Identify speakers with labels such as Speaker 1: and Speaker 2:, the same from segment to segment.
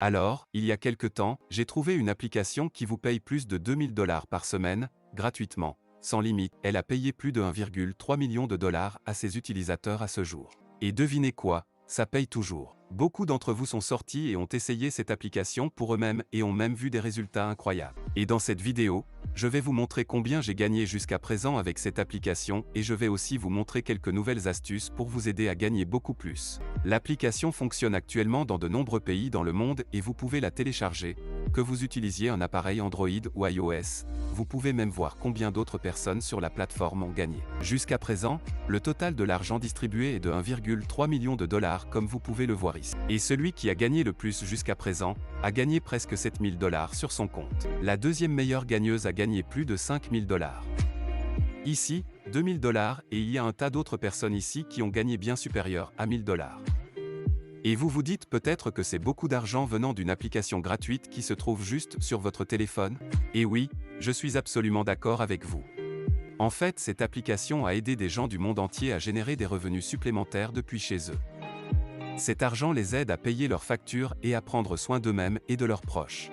Speaker 1: Alors, il y a quelque temps, j'ai trouvé une application qui vous paye plus de 2 000 $ par semaine, gratuitement, sans limite. Elle a payé plus de 1,3 million de dollars à ses utilisateurs à ce jour. Et devinez quoi, ça paye toujours. Beaucoup d'entre vous sont sortis et ont essayé cette application pour eux-mêmes et ont même vu des résultats incroyables. Et dans cette vidéo, je vais vous montrer combien j'ai gagné jusqu'à présent avec cette application et je vais aussi vous montrer quelques nouvelles astuces pour vous aider à gagner beaucoup plus. L'application fonctionne actuellement dans de nombreux pays dans le monde et vous pouvez la télécharger, que vous utilisiez un appareil Android ou iOS. Vous pouvez même voir combien d'autres personnes sur la plateforme ont gagné. Jusqu'à présent, le total de l'argent distribué est de 1,3 million de dollars comme vous pouvez le voir ici. Et celui qui a gagné le plus jusqu'à présent, a gagné presque 7 000 $ sur son compte. La deuxième meilleure gagneuse a gagné plus de 5 000 $. Ici, 2 000 $ et il y a un tas d'autres personnes ici qui ont gagné bien supérieur à 1 000 $. Et vous vous dites peut-être que c'est beaucoup d'argent venant d'une application gratuite qui se trouve juste sur votre téléphone? Et oui, je suis absolument d'accord avec vous. En fait, cette application a aidé des gens du monde entier à générer des revenus supplémentaires depuis chez eux. Cet argent les aide à payer leurs factures et à prendre soin d'eux-mêmes et de leurs proches.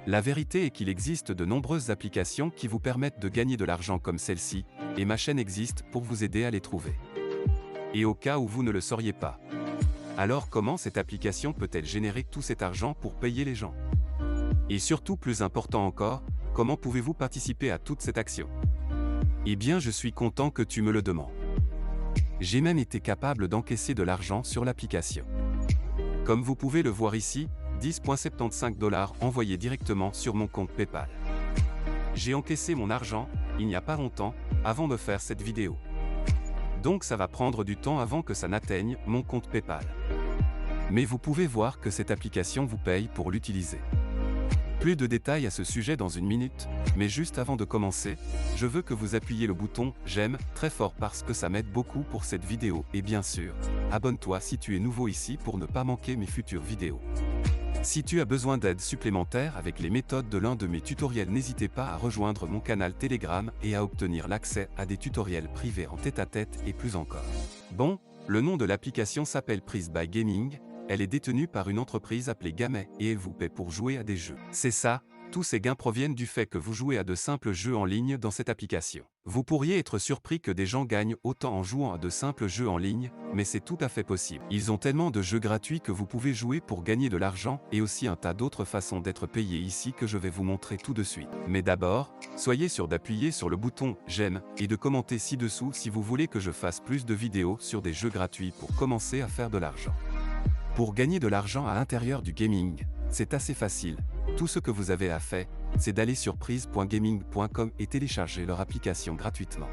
Speaker 1: La vérité est qu'il existe de nombreuses applications qui vous permettent de gagner de l'argent comme celle-ci, et ma chaîne existe pour vous aider à les trouver. Et au cas où vous ne le sauriez pas. Alors comment cette application peut-elle générer tout cet argent pour payer les gens? Et surtout plus important encore, comment pouvez-vous participer à toute cette action? Eh bien je suis content que tu me le demandes. J'ai même été capable d'encaisser de l'argent sur l'application. Comme vous pouvez le voir ici, 10,75 $ envoyés directement sur mon compte PayPal. J'ai encaissé mon argent, il n'y a pas longtemps, avant de faire cette vidéo. Donc ça va prendre du temps avant que ça n'atteigne mon compte PayPal. Mais vous pouvez voir que cette application vous paye pour l'utiliser. Plus de détails à ce sujet dans une minute, mais juste avant de commencer, je veux que vous appuyiez le bouton « J'aime » très fort parce que ça m'aide beaucoup pour cette vidéo et bien sûr, abonne-toi si tu es nouveau ici pour ne pas manquer mes futures vidéos. Si tu as besoin d'aide supplémentaire avec les méthodes de l'un de mes tutoriels, n'hésitez pas à rejoindre mon canal Telegram et à obtenir l'accès à des tutoriels privés en tête-à-tête et plus encore. Bon, le nom de l'application s'appelle Prize by Gaming. Elle est détenue par une entreprise appelée Gamet et elle vous paie pour jouer à des jeux. C'est ça, tous ces gains proviennent du fait que vous jouez à de simples jeux en ligne dans cette application. Vous pourriez être surpris que des gens gagnent autant en jouant à de simples jeux en ligne, mais c'est tout à fait possible. Ils ont tellement de jeux gratuits que vous pouvez jouer pour gagner de l'argent et aussi un tas d'autres façons d'être payé ici que je vais vous montrer tout de suite. Mais d'abord, soyez sûr d'appuyer sur le bouton « J'aime » et de commenter ci-dessous si vous voulez que je fasse plus de vidéos sur des jeux gratuits pour commencer à faire de l'argent. Pour gagner de l'argent à l'intérieur du gaming, c'est assez facile. Tout ce que vous avez à faire, c'est d'aller sur prize.gaming.com et télécharger leur application gratuitement.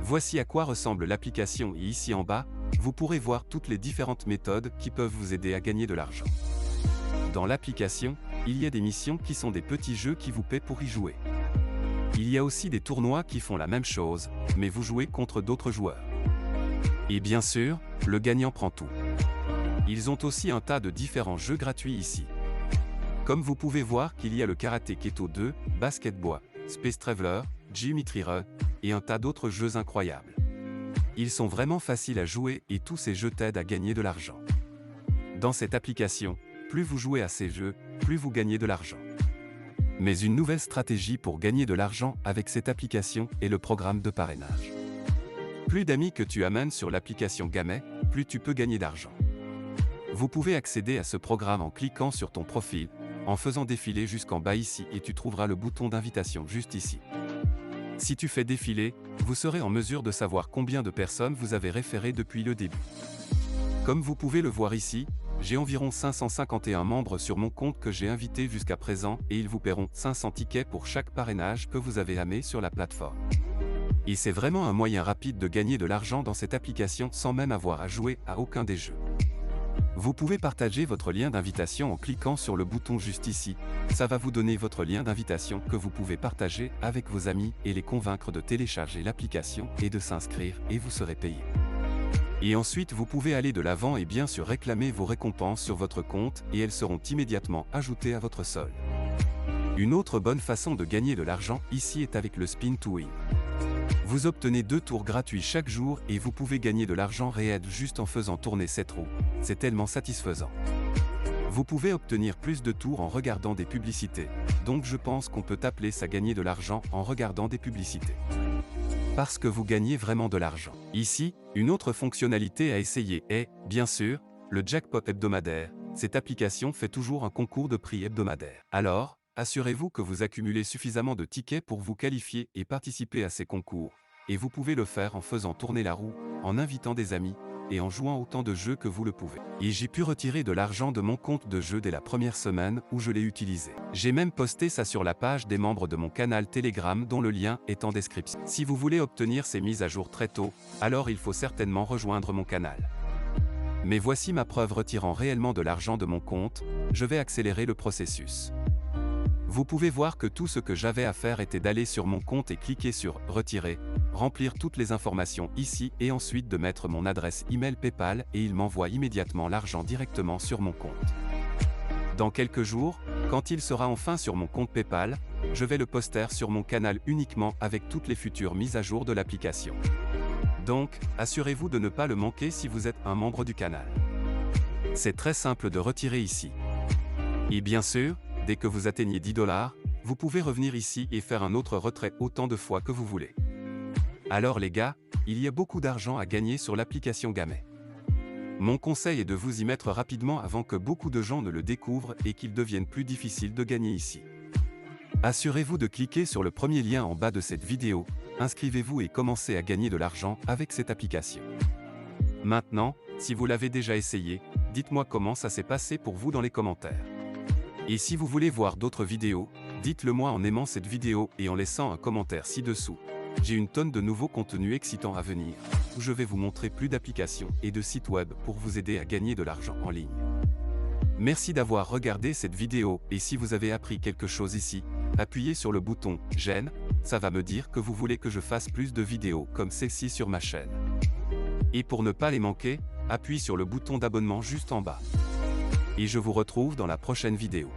Speaker 1: Voici à quoi ressemble l'application et ici en bas, vous pourrez voir toutes les différentes méthodes qui peuvent vous aider à gagner de l'argent. Dans l'application, il y a des missions qui sont des petits jeux qui vous paient pour y jouer. Il y a aussi des tournois qui font la même chose, mais vous jouez contre d'autres joueurs. Et bien sûr, le gagnant prend tout. Ils ont aussi un tas de différents jeux gratuits ici. Comme vous pouvez voir qu'il y a le Karate Keto 2, Basketball, Space Traveler, Geometry Run, et un tas d'autres jeux incroyables. Ils sont vraiment faciles à jouer et tous ces jeux t'aident à gagner de l'argent. Dans cette application, plus vous jouez à ces jeux, plus vous gagnez de l'argent. Mais une nouvelle stratégie pour gagner de l'argent avec cette application est le programme de parrainage. Plus d'amis que tu amènes sur l'application Gamet, plus tu peux gagner d'argent. Vous pouvez accéder à ce programme en cliquant sur ton profil, en faisant défiler jusqu'en bas ici et tu trouveras le bouton d'invitation juste ici. Si tu fais défiler, vous serez en mesure de savoir combien de personnes vous avez référées depuis le début. Comme vous pouvez le voir ici, j'ai environ 551 membres sur mon compte que j'ai invités jusqu'à présent et ils vous paieront 500 tickets pour chaque parrainage que vous avez amené sur la plateforme. Et c'est vraiment un moyen rapide de gagner de l'argent dans cette application sans même avoir à jouer à aucun des jeux. Vous pouvez partager votre lien d'invitation en cliquant sur le bouton juste ici. Ça va vous donner votre lien d'invitation que vous pouvez partager avec vos amis et les convaincre de télécharger l'application et de s'inscrire et vous serez payé. Et ensuite vous pouvez aller de l'avant et bien sûr réclamer vos récompenses sur votre compte et elles seront immédiatement ajoutées à votre solde. Une autre bonne façon de gagner de l'argent ici est avec le Spin to Win. Vous obtenez 2 tours gratuits chaque jour et vous pouvez gagner de l'argent réel juste en faisant tourner cette roue. C'est tellement satisfaisant. Vous pouvez obtenir plus de tours en regardant des publicités, donc je pense qu'on peut appeler ça gagner de l'argent en regardant des publicités. Parce que vous gagnez vraiment de l'argent. Ici, une autre fonctionnalité à essayer est, bien sûr, le jackpot hebdomadaire. Cette application fait toujours un concours de prix hebdomadaire. Alors, assurez-vous que vous accumulez suffisamment de tickets pour vous qualifier et participer à ces concours. Et vous pouvez le faire en faisant tourner la roue, en invitant des amis, et en jouant autant de jeux que vous le pouvez. Et j'ai pu retirer de l'argent de mon compte de jeu dès la première semaine où je l'ai utilisé. J'ai même posté ça sur la page des membres de mon canal Telegram dont le lien est en description. Si vous voulez obtenir ces mises à jour très tôt, alors il faut certainement rejoindre mon canal. Mais voici ma preuve retirant réellement de l'argent de mon compte, je vais accélérer le processus. Vous pouvez voir que tout ce que j'avais à faire était d'aller sur mon compte et cliquer sur « Retirer », remplir toutes les informations ici et ensuite de mettre mon adresse email PayPal et il m'envoie immédiatement l'argent directement sur mon compte. Dans quelques jours, quand il sera enfin sur mon compte PayPal, je vais le poster sur mon canal uniquement avec toutes les futures mises à jour de l'application. Donc, assurez-vous de ne pas le manquer si vous êtes un membre du canal. C'est très simple de retirer ici. Et bien sûr, dès que vous atteignez 10 $, vous pouvez revenir ici et faire un autre retrait autant de fois que vous voulez. Alors les gars, il y a beaucoup d'argent à gagner sur l'application Gamay. Mon conseil est de vous y mettre rapidement avant que beaucoup de gens ne le découvrent et qu'il devienne plus difficile de gagner ici. Assurez-vous de cliquer sur le premier lien en bas de cette vidéo, inscrivez-vous et commencez à gagner de l'argent avec cette application. Maintenant, si vous l'avez déjà essayé, dites-moi comment ça s'est passé pour vous dans les commentaires. Et si vous voulez voir d'autres vidéos, dites-le moi en aimant cette vidéo et en laissant un commentaire ci-dessous. J'ai une tonne de nouveaux contenus excitants à venir, où je vais vous montrer plus d'applications et de sites web pour vous aider à gagner de l'argent en ligne. Merci d'avoir regardé cette vidéo et si vous avez appris quelque chose ici, appuyez sur le bouton « J'aime », ça va me dire que vous voulez que je fasse plus de vidéos comme celle-ci sur ma chaîne. Et pour ne pas les manquer, appuyez sur le bouton d'abonnement juste en bas. Et je vous retrouve dans la prochaine vidéo.